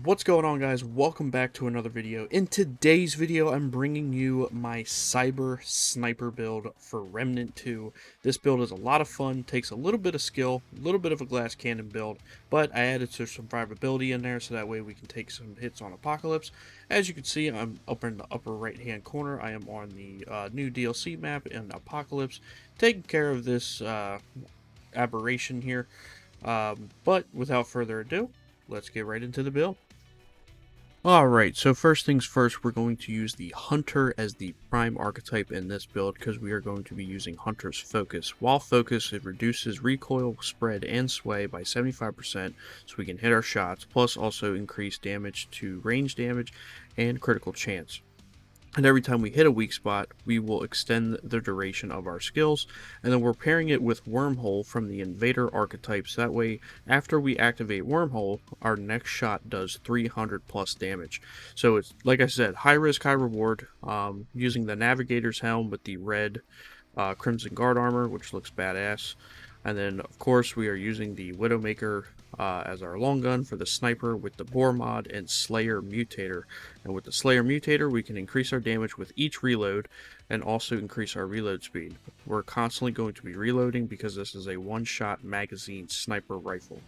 What's going on, guys? Welcome back to another video. In today's video, I'm bringing you my Cyber Sniper build for Remnant 2. This build is a lot of fun, takes a little bit of skill, a little bit of a glass cannon build, but I added some survivability in there so that way we can take some hits on Apocalypse. As you can see, I'm up in the upper right hand corner. I am on the new DLC map in Apocalypse, taking care of this aberration here. But without further ado, let's get right into the build. Alright, so first things first, we're going to use the Hunter as the prime archetype in this build because we are going to be using Hunter's Focus. While Focus, it reduces recoil, spread, and sway by 75% so we can hit our shots, plus also increase damage to range damage and critical chance. And every time we hit a weak spot, we will extend the duration of our skills. And then we're pairing it with Wormhole from the Invader archetype. So that way, after we activate Wormhole, our next shot does 300 plus damage. So it's, like I said, high risk, high reward. Using the Navigator's Helm with the red Crimson Guard armor, which looks badass. And then, of course, we are using the Widowmaker as our long gun for the sniper with the Boar mod and Slayer Mutator. And with the Slayer Mutator, we can increase our damage with each reload and also increase our reload speed. We're constantly going to be reloading because this is a one-shot magazine sniper rifle.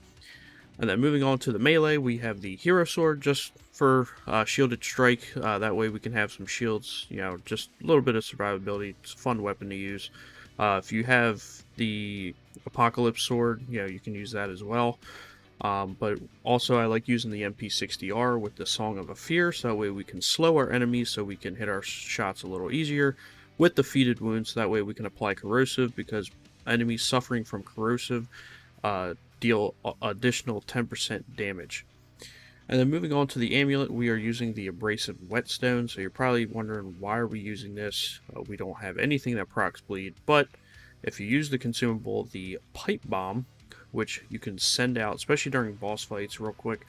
And then moving on to the melee, we have the Hero Sword just for shielded strike. That way we can have some shields, just a little bit of survivability. It's a fun weapon to use. If you have the Apocalypse Sword, you can use that as well. But also I like using the MP60R with the Song of a Fear, so that way we can slow our enemies so we can hit our shots a little easier. With defeated wounds, so that way we can apply corrosive because enemies suffering from corrosive deal additional 10% damage. And then moving on to the amulet, we are using the Abrasive Whetstone. So you're probably wondering, why are we using this? We don't have anything that procs bleed, but if you use the consumable, the Pipe Bomb, which you can send out, especially during boss fights real quick,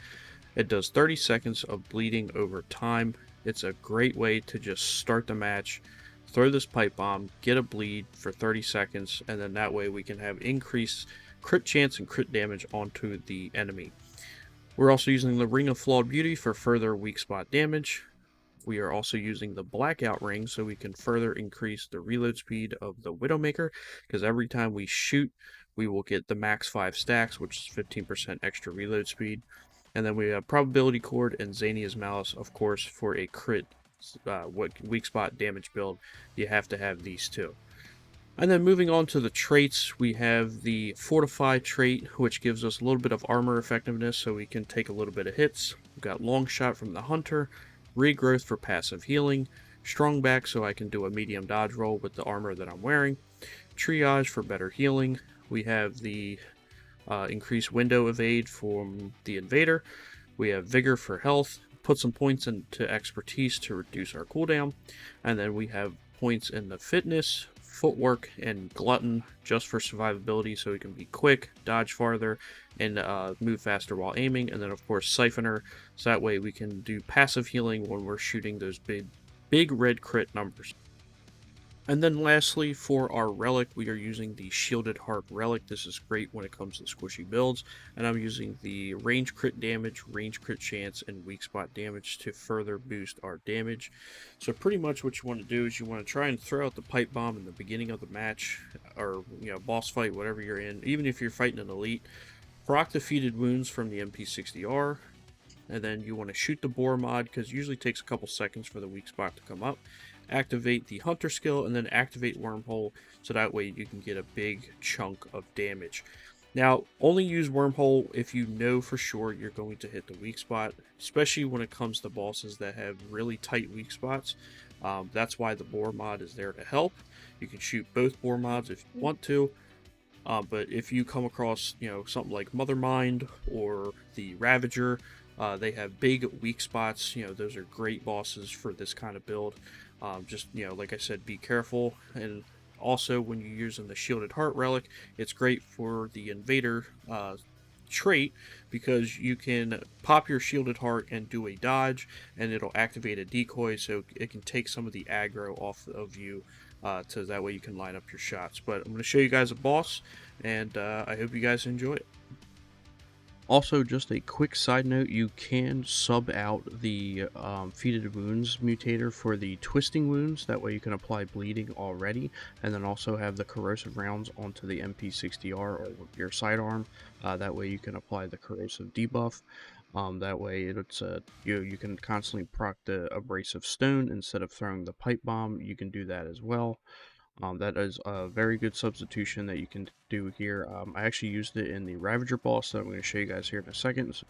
it does 30 seconds of bleeding over time. It's a great way to just start the match, throw this Pipe Bomb, get a bleed for 30 seconds, and then that way we can have increased crit chance and crit damage onto the enemy. We're also using the Ring of Flawed Beauty for further weak spot damage. We are also using the Blackout Ring so we can further increase the reload speed of the Widowmaker, because every time we shoot, we will get the max 5 stacks, which is 15% extra reload speed. And then we have Probability Cord and Zania's Malice, of course, for a crit weak spot damage build. You have to have these two. And then moving on to the traits, we have the Fortify trait, which gives us a little bit of armor effectiveness so we can take a little bit of hits. We've got Long Shot from the Hunter, Regrowth for passive healing, Strong Back so I can do a medium dodge roll with the armor that I'm wearing, Triage for better healing. We have the increased window evade from the Invader. We have Vigor for health, put some points into expertise to reduce our cooldown, and then we have points in the fitness, footwork, and glutton just for survivability so we can be quick, dodge farther, and move faster while aiming. And then of course Siphoner, so that way we can do passive healing when we're shooting those big red crit numbers. And then lastly, for our relic, we are using the Shielded Heart relic. This is great when it comes to squishy builds, and I'm using the range crit damage, range crit chance, and weak spot damage to further boost our damage. So pretty much what you want to do is you want to try and throw out the Pipe Bomb in the beginning of the match, or boss fight, whatever you're in. Even if you're fighting an elite, proc defeated wounds from the MP60R, and then you want to shoot the Boar mod because it usually takes a couple seconds for the weak spot to come up. Activate the Hunter skill, and then activate Wormhole, so that way you can get a big chunk of damage. Now, only use Wormhole if you know for sure you're going to hit the weak spot, especially when it comes to bosses that have really tight weak spots. That's why the Boar mod is there to help. You can shoot both Boar mods if you want to, but if you come across something like Mother Mind or the Ravager, they have big weak spots. Those are great bosses for this kind of build. Just like I said, be careful. And also when you're using the Shielded Heart relic, it's great for the Invader trait because you can pop your Shielded Heart and do a dodge, and it'll activate a decoy so it can take some of the aggro off of you, so that way you can line up your shots. But I'm going to show you guys a boss, and I hope you guys enjoy it. Also, just a quick side note, you can sub out the Fetid Wounds mutator for the Twisting Wounds. That way you can apply bleeding already, and then also have the Corrosive Rounds onto the MP60R or your sidearm. That way you can apply the Corrosive debuff. That way it's you can constantly proc the Abrasive Stone instead of throwing the Pipe Bomb. You can do that as well. That is a very good substitution that you can do here. I actually used it in the Ravager boss that I'm going to show you guys here in a second.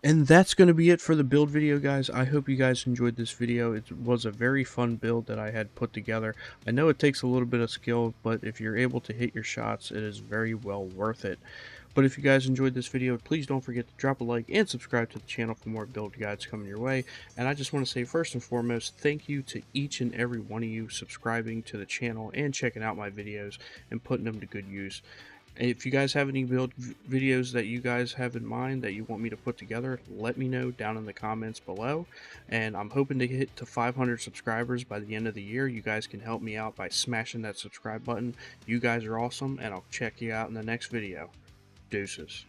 And that's going to be it for the build video, guys. I hope you guys enjoyed this video. It was a very fun build that I had put together. I know it takes a little bit of skill, but if you're able to hit your shots, it is very well worth it. But if you guys enjoyed this video, please don't forget to drop a like and subscribe to the channel for more build guides coming your way. And I just want to say, first and foremost, thank you to each and every one of you subscribing to the channel and checking out my videos and putting them to good use. If you guys have any build videos that you guys have in mind that you want me to put together, let me know down in the comments below. And I'm hoping to get to 500 subscribers by the end of the year. You guys can help me out by smashing that subscribe button. You guys are awesome, and I'll check you out in the next video. Deuces.